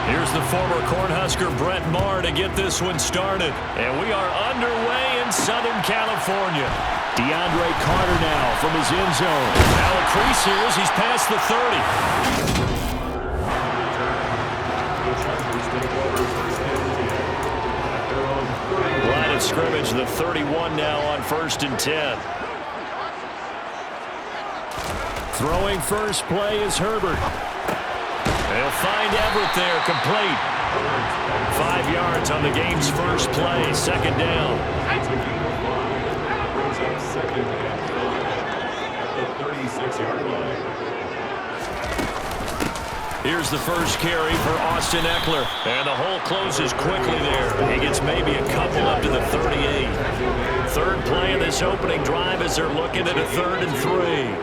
Here's the former Cornhusker Brett Maher to get this one started. And we are underway in Southern California. DeAndre Carter now from his end zone. Now a crease here as he's past the 30. Line of scrimmage, the 31 now on 1st and 10. Throwing first play is Herbert. They'll find Everett there, complete. 5 yards on the game's first play, 2nd down. Here's the first carry for Austin Eckler. And the hole closes quickly there. He gets maybe a couple up to the 38. 3rd play of this opening drive as they're looking at a 3rd and 3.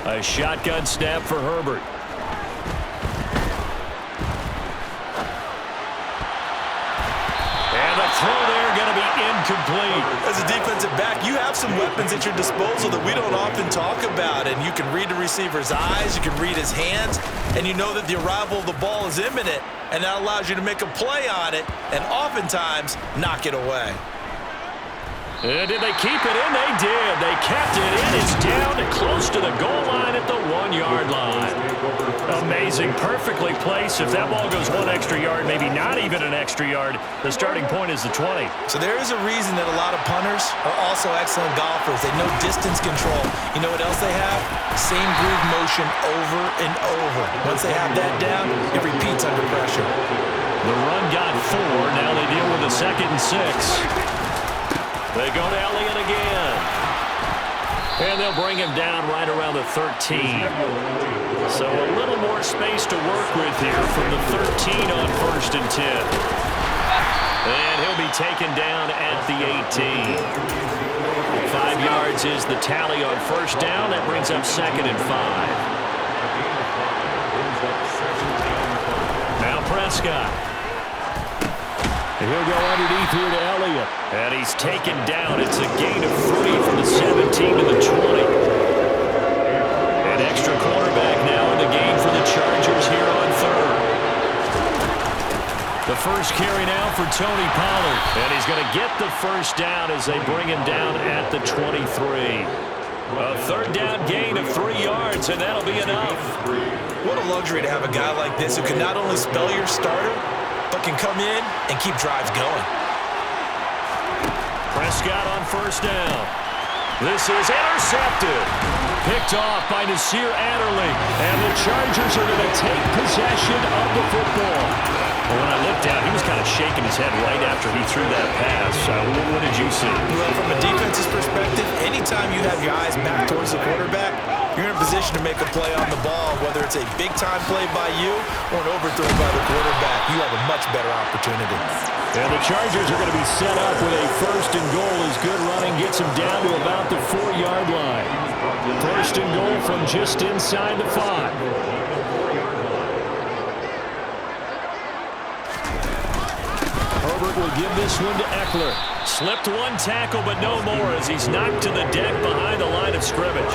A shotgun snap for Herbert. And the throw there going to be incomplete. As a defensive back, you have some weapons at your disposal that we don't often talk about. And you can read the receiver's eyes, you can read his hands, and you know that the arrival of the ball is imminent. And that allows you to make a play on it and oftentimes knock it away. And did they keep it in? They did. They kept it in. It's down and close to the goal line at the 1-yard line. Amazing. Perfectly placed. If that ball goes 1 extra yard, maybe not even an extra yard, the starting point is the 20. So there is a reason that a lot of punters are also excellent golfers. They know distance control. You know what else they have? Same groove motion over and over. Once they have that down, it repeats under pressure. The run got 4. Now they deal with a 2nd and 6. They go to Elliott again. And they'll bring him down right around the 13. So a little more space to work with here from the 13 on 1st and 10. And he'll be taken down at the 18. 5 yards is the tally on 1st down. That brings up 2nd and 5. Now Prescott. He'll go underneath here to Elliott. And he's taken down. It's a gain of 3 from the 17 to the 20. An extra quarterback now in the game for the Chargers here on 3rd. The first carry now for Tony Pollard. And he's going to get the first down as they bring him down at the 23. A 3rd down gain of 3 yards, and that'll be enough. What a luxury to have a guy like this who can not only spell your starter, but can come in and keep drives going. Prescott on 1st down. This is intercepted. Picked off by Nasir Adderley. And the Chargers are going to take possession of the football. Well, when I looked down, he was kind of shaking his head right after he threw that pass. What did you see? Well, from a defense's perspective, anytime you have your eyes back towards the quarterback, you're in a position to make a play on the ball, whether it's a big-time play by you or an overthrow by the quarterback. You have a much better opportunity. And the Chargers are going to be set up with a 1st and goal as good running gets them down to about the 4-yard line. 1st and goal from just inside the 5. Herbert will give this one to Eckler. Slipped 1 tackle, but no more as he's knocked to the deck behind the line of scrimmage.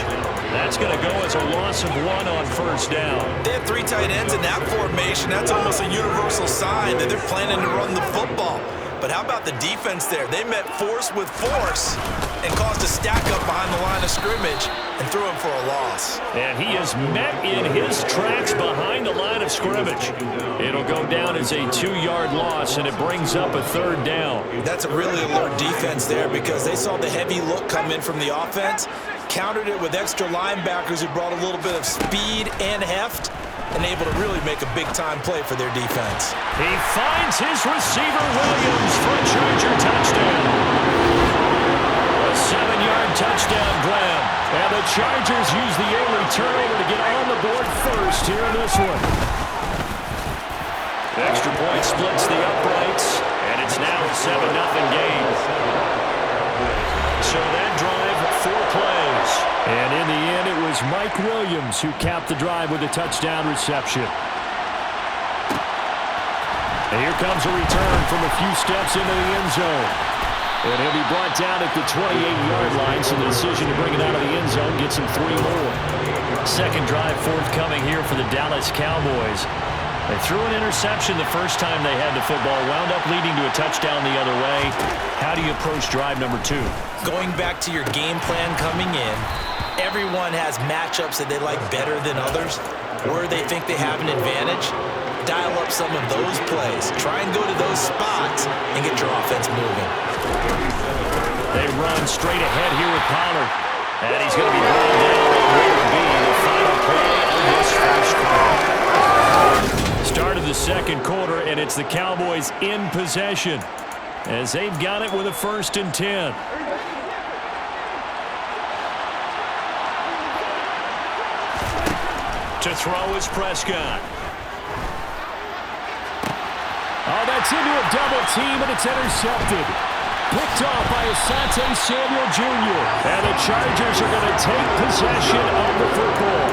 That's going to go as a loss of 1 on 1st down. They have 3 tight ends in that formation. That's almost a universal sign that they're planning to run the football. But how about the defense there? They met force with force and caused a stack up behind the line of scrimmage and threw him for a loss. And he is met in his tracks behind the line of scrimmage. It'll go down as a 2-yard loss, and it brings up a 3rd down. That's a really alert defense there because they saw the heavy look come in from the offense, countered it with extra linebackers who brought a little bit of speed and heft, and able to really make a big-time play for their defense. He finds his receiver, Williams, for a Charger touchdown. A 7-yard touchdown grab. And the Chargers use the early turnover to get on the board first here in this one. The extra point splits the uprights, and it's now a 7-0 game. So that drive, 4 plays. And in the end, it was Mike Williams who capped the drive with a touchdown reception. And here comes a return from a few steps into the end zone. And he'll be brought down at the 28-yard line, so the decision to bring it out of the end zone gets him 3 more. Second drive forthcoming here for the Dallas Cowboys. They threw an interception the first time they had the football, wound up leading to a touchdown the other way. How do you approach drive number 2? Going back to your game plan coming in, everyone has matchups that they like better than others, where they think they have an advantage. Dial up some of those plays. Try and go to those spots and get your offense moving. They run straight ahead here with Pollard. And he's going to be brought down. What will be the final play of this first quarter. Start of the second quarter, and it's the Cowboys in possession as they've got it with a 1st and 10. To throw is Prescott. Oh, that's into a double team, and it's intercepted. Picked off by Asante Samuel Jr. And the Chargers are going to take possession of the football.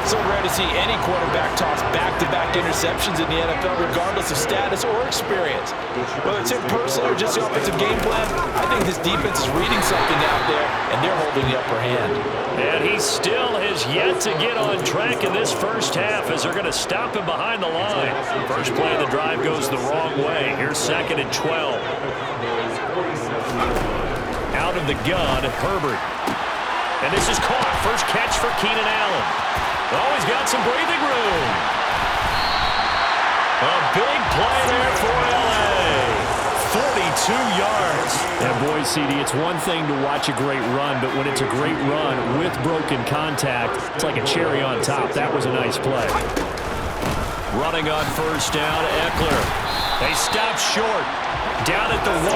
So rare to see any quarterback toss back-to-back interceptions in the NFL, regardless of status or experience. Whether it's him personally or just the offensive game plan, I think this defense is reading something out there, and they're holding the upper hand. And he still has yet to get on track in this first half as they're going to stop him behind the line. First play of the drive goes the wrong way. Here's 2nd and 12. Out of the gun, Herbert. And this is caught. First catch for Keenan Allen. Oh, he's got some breathing room. A big play there for L.A. 42 yards. And boy, CD, it's one thing to watch a great run, but when it's a great run with broken contact, it's like a cherry on top. That was a nice play. Running on first down, Eckler. They stopped short. Down at the 1.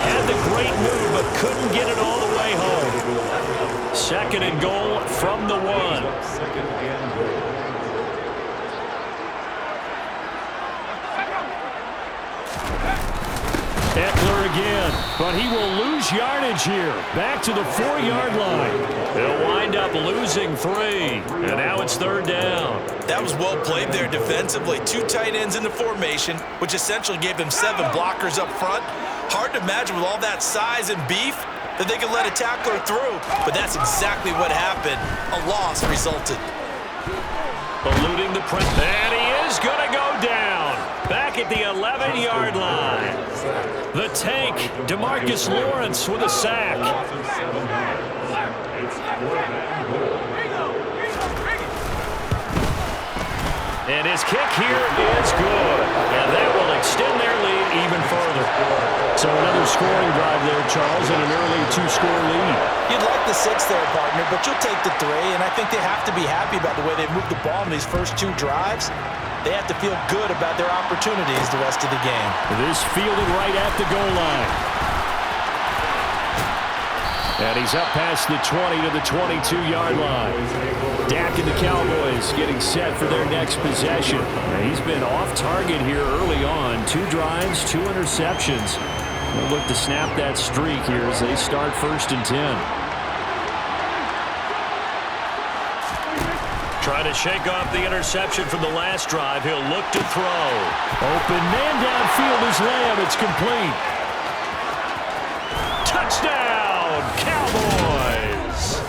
Had the great move, but couldn't get it all the way home. 2nd and goal from the 1. Eckler again, but he will lose yardage here. Back to the 4-yard line. They'll wind up losing 3, and now it's 3rd down. That was well played there defensively. 2 tight ends in the formation, which essentially gave them 7 blockers up front. Hard to imagine with all that size and beef that they could let a tackler through, but that's exactly what happened. A loss resulted. Eluding the press, and he is going to go down. Back at the 11-yard line. The tank, DeMarcus Lawrence with a sack. And his kick here is good. And that will extend their lead even further. So another scoring drive there, Charles, and an early 2-score lead. You'd like the 6 there, partner, but you'll take the 3, and I think they have to be happy about the way they moved the ball in these first 2 drives. They have to feel good about their opportunities the rest of the game. This fielded right at the goal line. And he's up past the 20 to the 22-yard line. Dak and the Cowboys getting set for their next possession. And he's been off target here early on. 2 drives, 2 interceptions. They'll look to snap that streak here as they start 1st and 10. Trying to shake off the interception from the last drive. He'll look to throw. Open man downfield is Lamb. It's complete. Touchdown, Cowboys!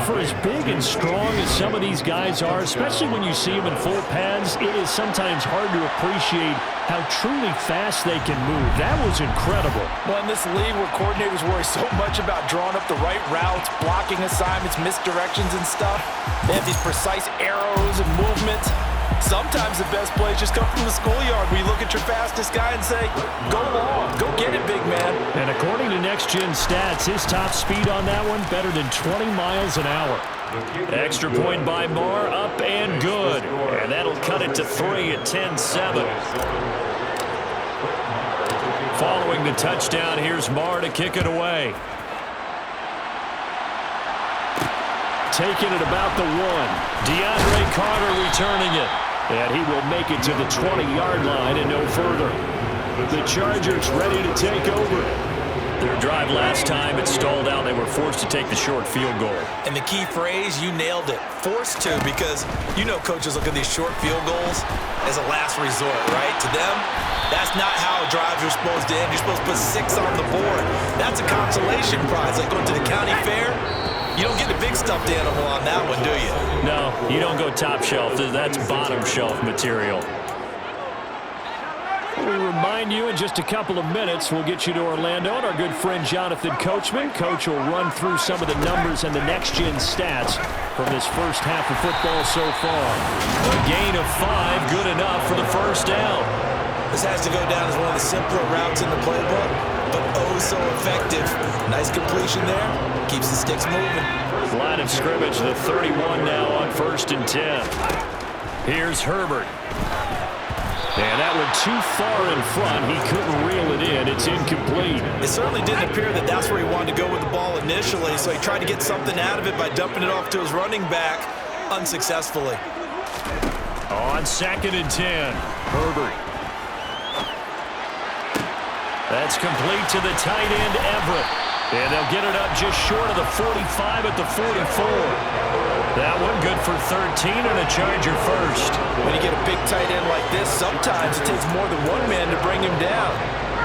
For as big and strong as some of these guys are, especially when you see them in full pads, it is sometimes hard to appreciate how truly fast they can move. That was incredible. Well, in this league where coordinators worry so much about drawing up the right routes, blocking assignments, misdirections and stuff, they have these precise arrows and movements. Sometimes the best plays just come from the schoolyard where you look at your fastest guy and say, go long, go get it, big man. And according to Next Gen Stats, his top speed on that one, better than 20 miles an hour. Extra point by Marr, up and good. And that'll cut it to 3 at 10-7. Following the touchdown, here's Marr to kick it away. Taking it about the 1. DeAndre Carter returning it. And he will make it to the 20-yard line and no further. The Chargers ready to take over. Their drive last time, it stalled out. They were forced to take the short field goal. And the key phrase, you nailed it, forced to, because you know coaches look at these short field goals as a last resort, right? To them, that's not how drives are supposed to end. You're supposed to put 6 on the board. That's a consolation prize, like going to the county fair. You don't get the big stuffed animal on that one, do you? No, you don't go top shelf. That's bottom shelf material. We remind you in just a couple of minutes, we'll get you to Orlando and our good friend Jonathan Coachman. Coach will run through some of the numbers and the next-gen stats from this first half of football so far. A gain of 5, good enough for the first down. This has to go down as one of the simpler routes in the playbook, but oh so effective. Nice completion there. Keeps the sticks moving. Line of scrimmage, the 31 now on 1st and 10. Here's Herbert. And that one too far in front. He couldn't reel it in. It's incomplete. It certainly didn't appear that that's where he wanted to go with the ball initially, so he tried to get something out of it by dumping it off to his running back unsuccessfully. On 2nd and 10, Herbert. That's complete to the tight end, Everett. And they'll get it up just short of the 45 at the 44. That one good for 13 and a Charger first. When you get a big tight end like this, sometimes it takes more than one man to bring him down.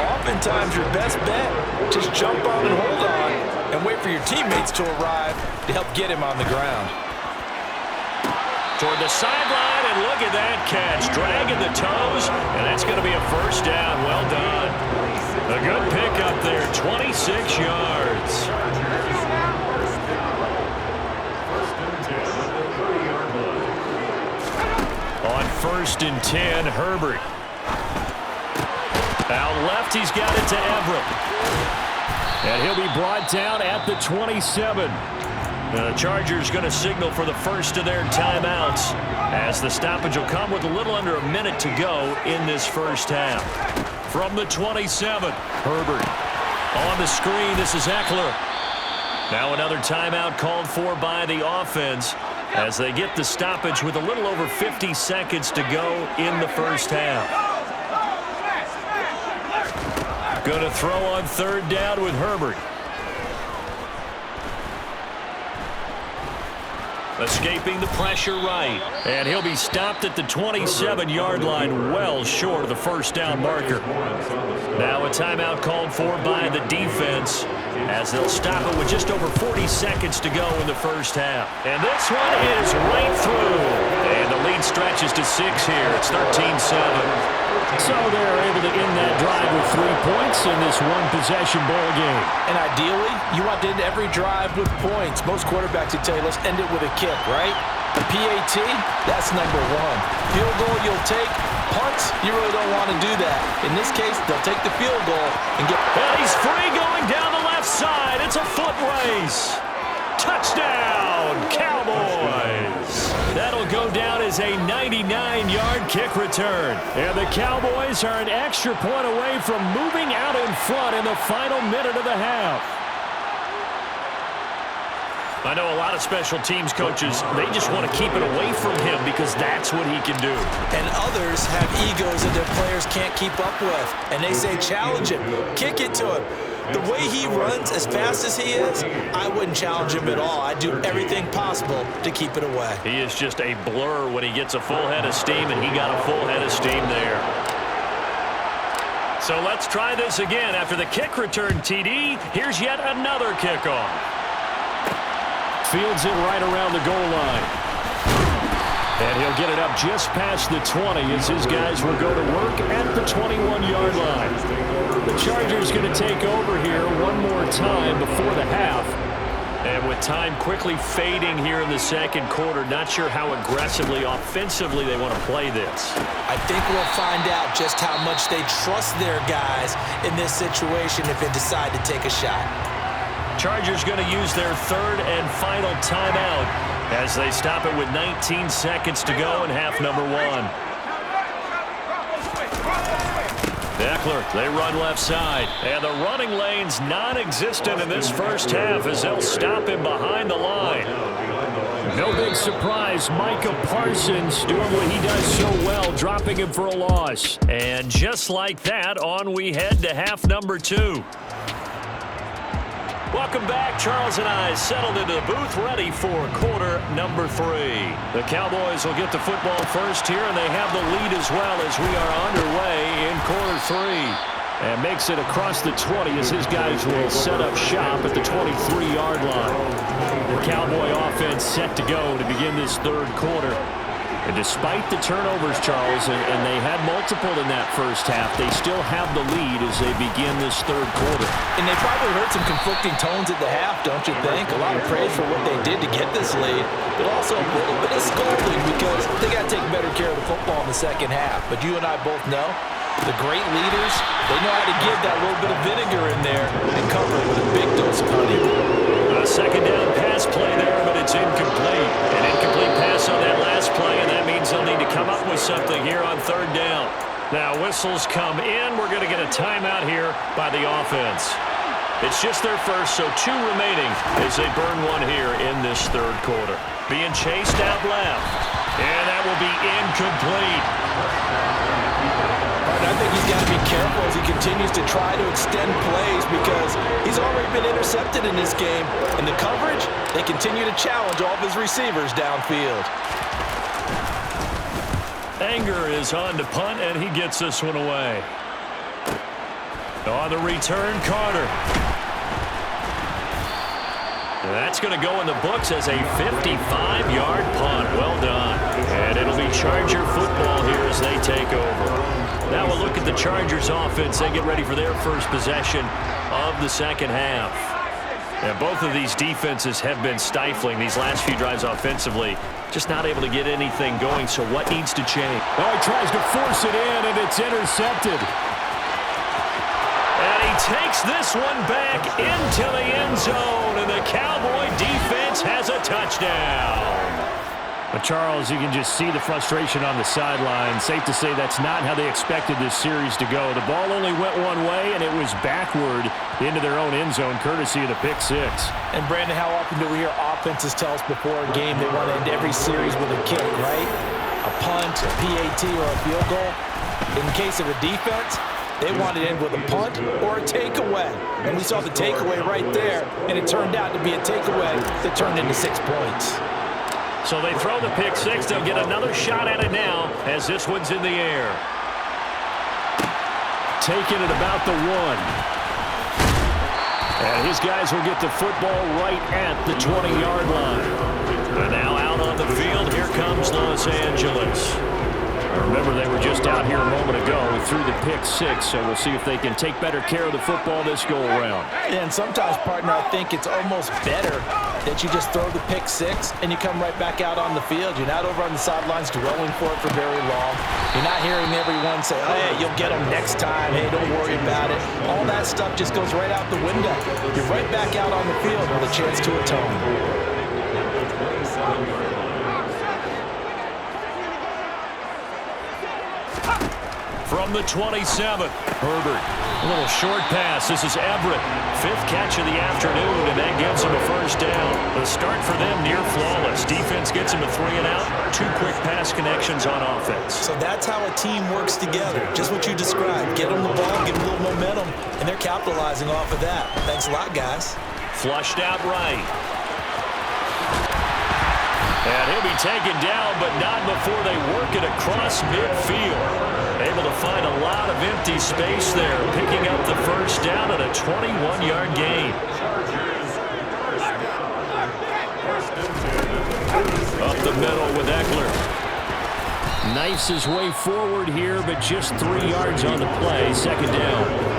Oftentimes your best bet, just jump on and hold on and wait for your teammates to arrive to help get him on the ground. Toward the sideline, and look at that catch. Dragging the toes, and that's going to be a first down. Well done. A good pickup there, 26 yards. On 1st and 10, Herbert. Out left, he's got it to Everett. And he'll be brought down at the 27. The Chargers going to signal for the first of their timeouts, as the stoppage will come with a little under a minute to go in this first half. From the 27, Herbert. On the screen, this is Eckler. Now another timeout called for by the offense as they get the stoppage with a little over 50 seconds to go in the first half. Going to throw on 3rd down with Herbert. Escaping the pressure right. And he'll be stopped at the 27-yard line, well short of the first down marker. Now a timeout called for by the defense as they'll stop it with just over 40 seconds to go in the first half. And this one is right through. And the lead stretches to 6 here. It's 13-7. So they're able to end that drive with 3 points in this one-possession ball game. And ideally, you want to end every drive with points. Most quarterbacks would tell you, let's end it with a kick, right? A PAT, that's number 1. Field goal you'll take. Punts, you really don't want to do that. In this case, they'll take the field goal and get... And he's free going down the left side. It's a foot race. Touchdown, Cowboys. That'll go down as a 99-yard kick return. And the Cowboys are an extra point away from moving out in front in the final minute of the half. I know a lot of special teams coaches, they just want to keep it away from him because that's what he can do. And others have egos that their players can't keep up with. And they say, challenge him, kick it to him. The way he runs as fast as he is, I wouldn't challenge him at all. I'd do everything possible to keep it away. He is just a blur when he gets a full head of steam, and he got a full head of steam there. So let's try this again. After the kick return, TD, here's yet another kickoff. Fields it right around the goal line. And he'll get it up just past the 20 as his guys will go to work at the 21-yard line. The Chargers going to take over here one more time before the half. And with time quickly fading here in the second quarter, not sure how aggressively, offensively they want to play this. I think we'll find out just how much they trust their guys in this situation if they decide to take a shot. Chargers going to use their 3rd and final timeout as they stop it with 19 seconds to go in half number 1. Eckler, they run left side. And the running lane's non-existent in this first half as they'll stop him behind the line. No big surprise. Micah Parsons doing what he does so well, dropping him for a loss. And just like that, on we head to half number 2. welcome back. Charles and I settled into the booth, ready for quarter number 3. The Cowboys will get the football first here, and they have the lead as well as we are underway in quarter 3. And makes it across the 20 as his guys will set up shop at the 23-yard line. The Cowboy offense set to go to begin this third quarter. And despite the turnovers, Charles, and they had multiple in that first half, they still have the lead as they begin this third quarter. And they probably heard some conflicting tones at the half, don't you think? A lot of praise for what they did to get this lead, but also a little bit of scolding because they got to take better care of the football in the second half. But you and I both know the great leaders, they know how to give that little bit of vinegar in there and cover it with a big dose of honey. A second down pass play there, but it's incomplete. An incomplete pass on that last play, and that means they'll need to come up with something here on third down. Now whistles come in. We're going to get a timeout here by the offense. It's just their first, so 2 remaining as they burn one here in this third quarter. Being chased out left, and that will be incomplete. I think he's got to be careful as he continues to try to extend plays because he's already been intercepted in this game. And the coverage, they continue to challenge all of his receivers downfield. Anger is on to punt, and he gets this one away. On the return, Carter. That's going to go in the books as a 55-yard punt. Well done. And it'll be Charger football here as they take over. Now we'll look at the Chargers offense. They get ready for their first possession of the second half. And both of these defenses have been stifling these last few drives offensively. Just not able to get anything going, so what needs to change? Oh, he tries to force it in, and it's intercepted. And he takes this one back into the end zone, and the Cowboy defense has a touchdown. But Charles, you can just see the frustration on the sideline. Safe to say that's not how they expected this series to go. The ball only went one way, and it was backward into their own end zone, courtesy of the pick 6. And, Brandon, how often do we hear offenses tell us before a game they want to end every series with a kick, right? A punt, a PAT, or a field goal. In case of a defense, they want to end with a punt or a takeaway. And we saw the takeaway right there, and it turned out to be a takeaway that turned into 6 points. So they throw the pick 6. They'll get another shot at it now as this one's in the air. Taking it about the 1. And his guys will get the football right at the 20-yard line. And now out on the field, here comes Los Angeles. Remember, they were just out here a moment ago through the pick 6, so we'll see if they can take better care of the football this go-around. And sometimes, partner, I think it's almost better that you just throw the pick 6 and you come right back out on the field. You're not over on the sidelines dwelling for it for very long. You're not hearing everyone say, oh, yeah, you'll get them next time. Hey, don't worry about it. All that stuff just goes right out the window. You're right back out on the field with a chance to atone. From the 27, Herbert. A little short pass. This is Everett. 5th catch of the afternoon, and that gives him a first down. The start for them near flawless. Defense gets him a 3 and out. 2 quick pass connections on offense. So that's how a team works together. Just what you described. Get them the ball, give them a little momentum, and they're capitalizing off of that. Thanks a lot, guys. Flushed out right. And he'll be taken down, but not before they work it across midfield. Able to find a lot of empty space there, picking up the first down at a 21-yard gain. Up the middle with Eckler. Knifes his way forward here, but just 3 yards on the play. Second down.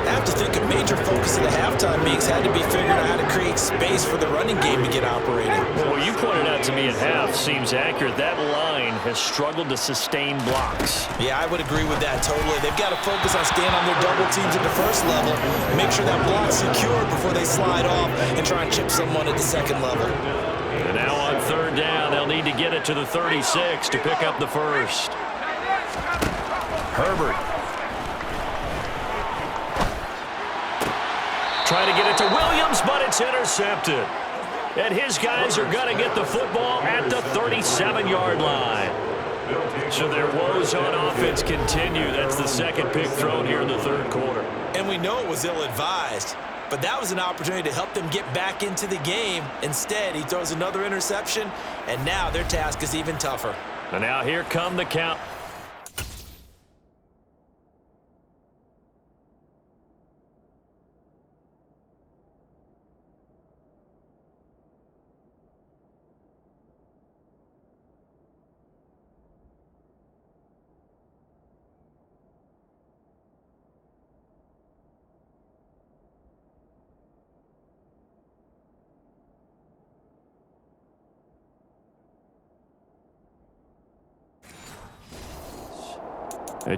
I have to think a major focus of the halftime meetings had to be figuring out how to create space for the running game to get operating. Well, you pointed out to me at half seems accurate. That line has struggled to sustain blocks. Yeah, I would agree with that totally. They've got to focus on staying on their double teams at the first level, make sure that block's secured before they slide off and try and chip someone at the second level. And now on third down, they'll need to get it to the 36 to pick up the first. Herbert. Trying to get it to Williams, but it's intercepted. And his guys are going to get the football at the 37-yard line. So their woes on offense continue. That's the second pick thrown here in the third quarter. And we know it was ill-advised. but that was an opportunity to help them get back into the game. Instead, he throws another interception, and now their task is even tougher. And now here come the count.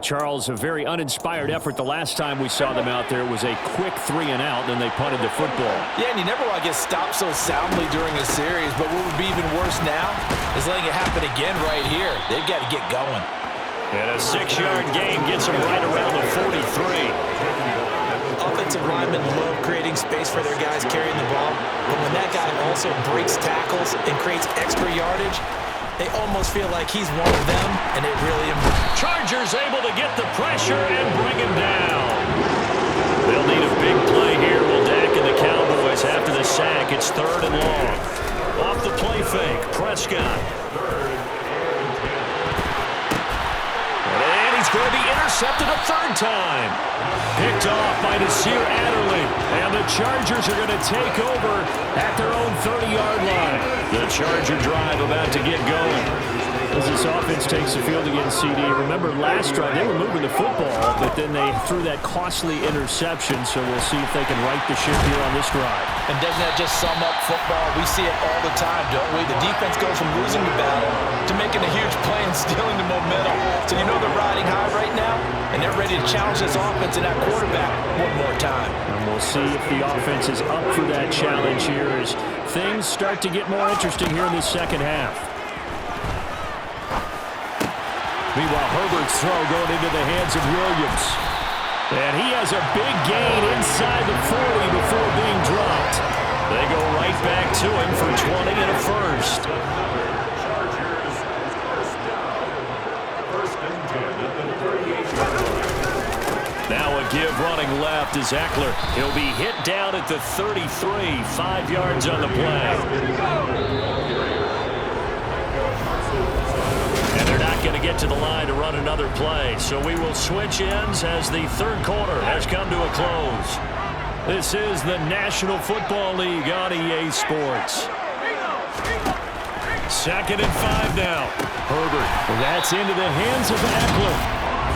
Charles, a very uninspired effort the last time we saw them out there. It was a quick 3-and-out, then they punted the football. Yeah, and you never want to get stopped so soundly during a series, but what would be even worse now is letting it happen again right here. They've got to get going. And a 6-yard gain gets them right around the 43. Offensive linemen love creating space for their guys carrying the ball, but when that guy also breaks tackles and creates extra yardage, they almost feel like he's one of them, and it really improves. Chargers able to get the pressure and bring him down. They'll need a big play here. Will Dak and the Cowboys after the sack. It's 3rd and long. Off the play fake, Prescott. And he's going to be intercepted a 3rd time. Picked off by Nasir Adderley. And the Chargers are going to take over at their own 30-yard line. The Charger drive about to get going. As this offense takes the field against CD, remember last drive they were moving the football, but then they threw that costly interception, so we'll see if they can right the ship here on this drive. And doesn't that just sum up football? We see it all the time, don't we? The defense goes from losing the battle to making a huge play and stealing the momentum. So you know they're riding high right now, and they're ready to challenge this offense and that quarterback one more time. And we'll see if the offense is up for that challenge here as things start to get more interesting here in this second half. Meanwhile, Herbert's throw going into the hands of Williams. And he has a big gain inside the 40 before being dropped. They go right back to him for 20 and a first. Now a give running left is Eckler. He'll be hit down at the 33, 5 yards on the play. Going to get to the line to run another play. So we will switch ends as the 3rd quarter has come to a close. This is the National Football League on EA Sports. 2nd and 5 now. Herbert. That's into the hands of Eckler.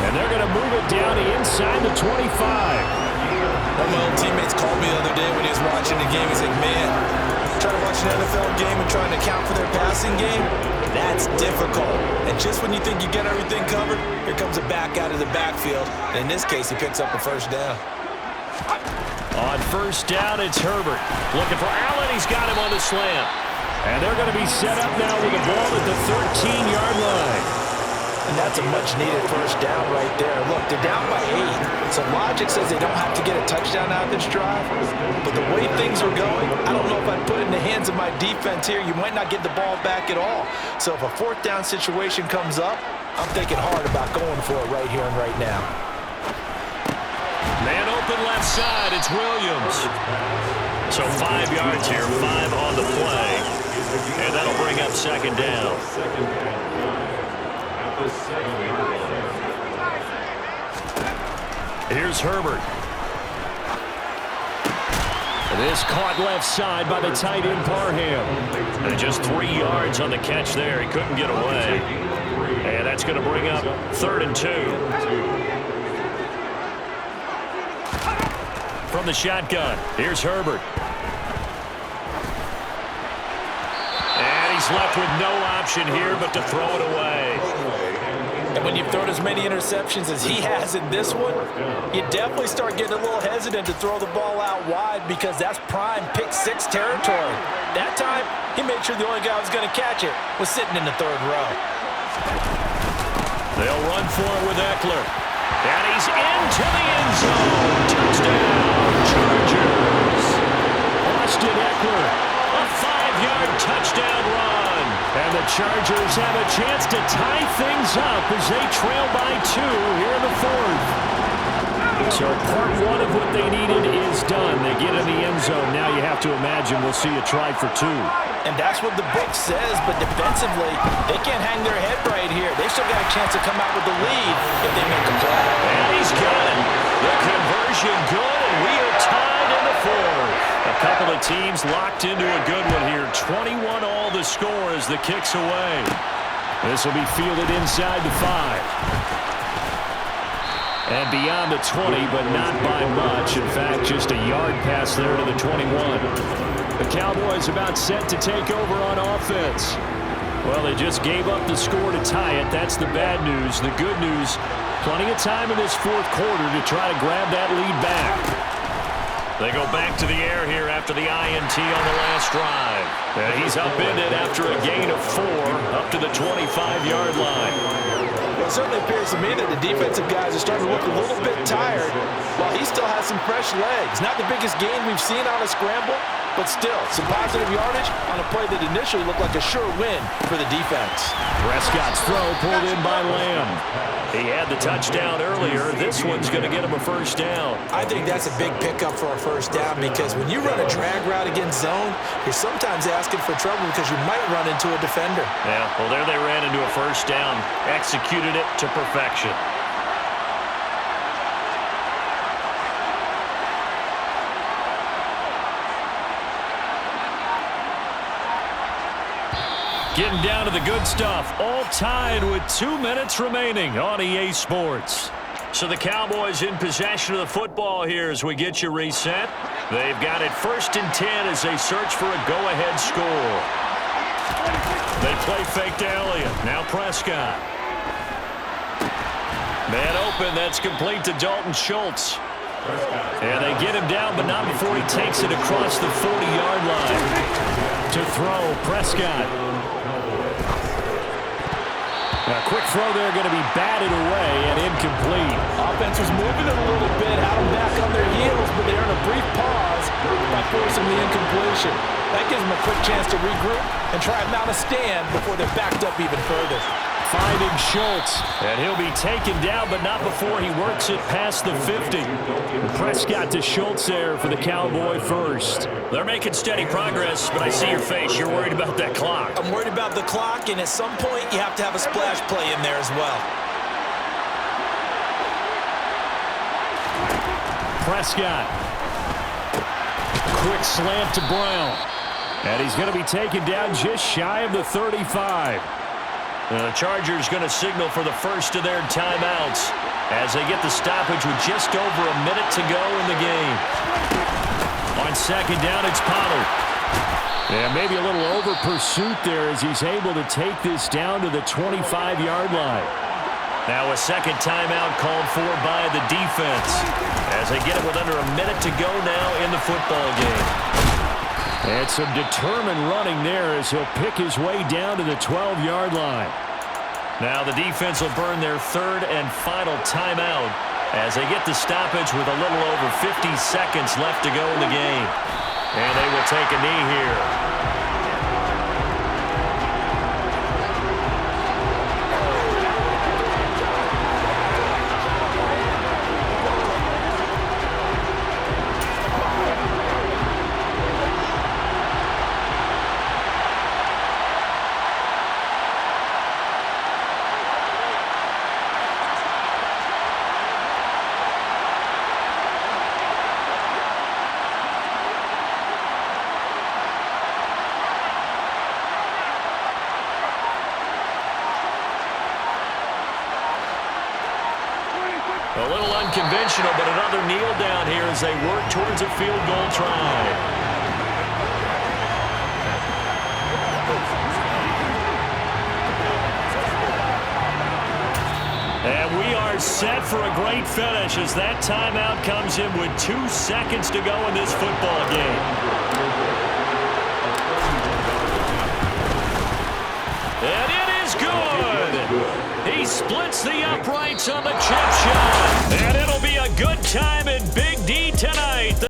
And they're going to move it down inside the 25. One of my old teammates called me the other day when he was watching the game. He's like, man, trying to watch an NFL game and trying to account for their passing game, that's difficult. And just when you think you get everything covered, here comes a back out of the backfield. And in this case, he picks up a 1st down. On 1st down, it's Herbert. Looking for Allen. He's got him on the slant. And they're going to be set up now with the ball at the 13-yard line. And that's a much-needed 1st down right there. Look, they're down by 8. So logic says they don't have to get a touchdown out of this drive. But the way things are going, I don't know if I'd put it in the hands of my defense here. You might not get the ball back at all. So if a 4th down situation comes up, I'm thinking hard about going for it right here and right now. Man open left side. It's Williams. So 5 yards here, 5 on the play. And that'll bring up 2nd down. Here's Herbert. This caught left side by the tight end Parham. And just 3 yards on the catch there. He couldn't get away. And that's going to bring up 3rd and 2. From the shotgun, here's Herbert. And he's left with no option here but to throw it away. And when you've thrown as many interceptions as he has in this one, you definitely start getting a little hesitant to throw the ball out wide because that's prime pick 6 territory. That time, he made sure the only guy who was going to catch it was sitting in the 3rd row. They'll run for it with Eckler. And he's into the end zone. Touchdown, Chargers. Austin Eckler. A 5-yard touchdown run. And the Chargers have a chance to tie things up as they trail by 2 here in the 4th. So part one of what they needed is done. They get in the end zone. Now you have to imagine we'll see a try for two. And that's what the book says, but defensively, they can't hang their head right here. They still got a chance to come out with the lead if they make a play. And he's got it. The conversion good, and we are tied in the fourth. A couple of teams locked into a good one here. 21 all the score as the kick's away. This will be fielded inside the 5. And beyond the 20, but not by much. In fact, just a yard pass there to the 21. The Cowboys about set to take over on offense. Well, they just gave up the score to tie it. That's the bad news. The good news, plenty of time in this fourth quarter to try to grab that lead back. They go back to the air here after the INT on the last drive. And he's upended after a gain of 4 up to the 25-yard line. Well, it certainly appears to me that the defensive guys are starting to look a little bit tired while he still has some fresh legs. Not the biggest gain we've seen on a scramble, but still some positive yardage on a play that initially looked like a sure win for the defense. Prescott's throw pulled in by Lamb. He had the touchdown earlier. This one's going to get him a first down. I think that's a big pickup for a first down because when you run a drag route against zone, you're sometimes asking for trouble because you might run into a defender. Yeah, well, there they ran into a first down. Executed it to perfection. Getting down to the good stuff. All tied with 2 minutes remaining on EA Sports. So the Cowboys in possession of the football here as we get you reset. They've got it 1st and 10 as they search for a go-ahead score. They play fake to Elliott. Now Prescott. Man open. That's complete to Dalton Schultz. And they get him down, but not before he takes it across the 40-yard line. To throw, Prescott. A quick throw there going to be batted away and incomplete. Offense was moving it a little bit, had them back on their heels, but they're in a brief pause by forcing the incompletion. That gives them a quick chance to regroup and try and mount a stand before they're backed up even further. Finding Schultz. And he'll be taken down, but not before he works it past the 50. Prescott to Schultz there for the Cowboy first. They're making steady progress, but I see your face. You're worried about that clock. I'm worried about the clock, and at some point you have to have a splash play in there as well. Prescott. Quick slant to Brown. And he's going to be taken down just shy of the 35. The Chargers going to signal for the first of their timeouts as they get the stoppage with just over a minute to go in the game. On second down, it's Pollard. Yeah, maybe a little over pursuit there as he's able to take this down to the 25-yard line. Now a second timeout called for by the defense as they get it with under a minute to go now in the football game. And some determined running there as he'll pick his way down to the 12-yard line. Now the defense will burn their third and final timeout as they get the stoppage with a little over 50 seconds left to go in the game. And they will take a knee here. A little unconventional, but another kneel down here as they work towards a field goal try. And we are set for a great finish as that timeout comes in with 2 seconds to go in this football game. And it is good. He splits the uprights on the chip shot. And it'll be a good time in Big D tonight.